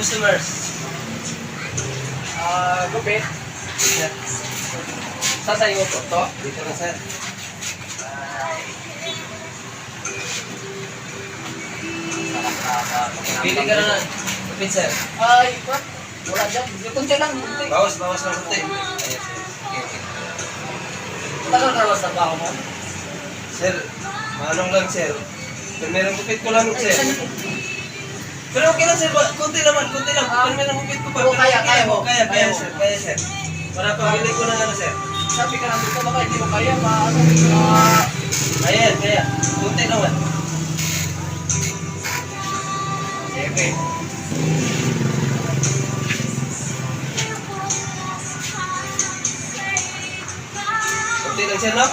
customers. Gupit. Sir. Saan sa iyo to? Dito na, sir. Pili ka na. Kapit, sir. Ay, wala dyan. Kunti lang. Kunti. Bawas ng konti. Ayan, sir. Okay. Tagal na lang sa trabaho mo. Sir, manong lang, sir. Pero merong gupit ko lang, sir. Pero okay lang, sir. Kunti naman. Pero merong gupit ko pa. Oo, kaya mo. Kaya, sir. Kaya, sir. Para pamili ko ng ano, sir. Sabi ka namin ko, baka hindi mo kaya, Kaya. Kunti naman. Sige. Kunti lang, sir, no?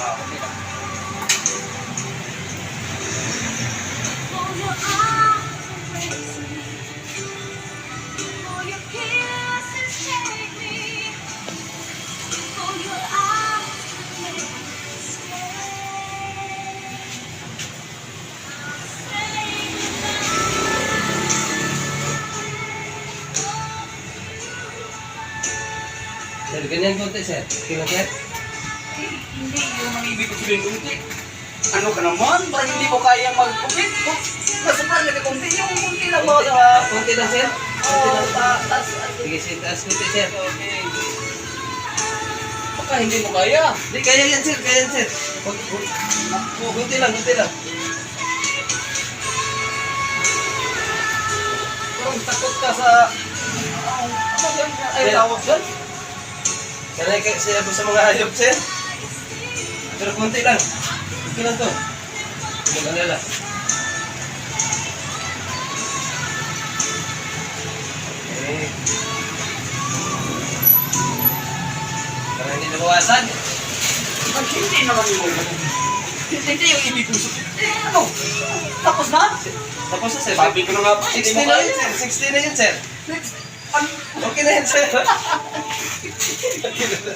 Sir, ganyan kunti, sir. Okay lang, sir. Hindi yung ang ibig ko sabihin kunti. Ano ka naman? Parang hindi mo kaya mag-kumit. Nasa parang kunti. Yung kunti lang mo. Kunti lang, sir. Kunti lang. Sige, sir. Taas kunti, sir. Okay. Baka hindi mo kaya. Hindi, kaya yan, sir. Kunti lang. Kung takot ka sa... Ano yan? Ay, tawag dyan? Sanay kasi ako sa mga hayop, sir. Pero kunti lang. Okay lang to. Huwag mag-alala. Okay. Para hindi nabawasan. Ang hindi naman yung... Hindi yung ibig ko sabihin. Ano? Tapos na? Tapos na, sir. Sabi ko na nga, 60 na yun, sir. 60 na yun, sir. Okay na yun, sir. Okay na.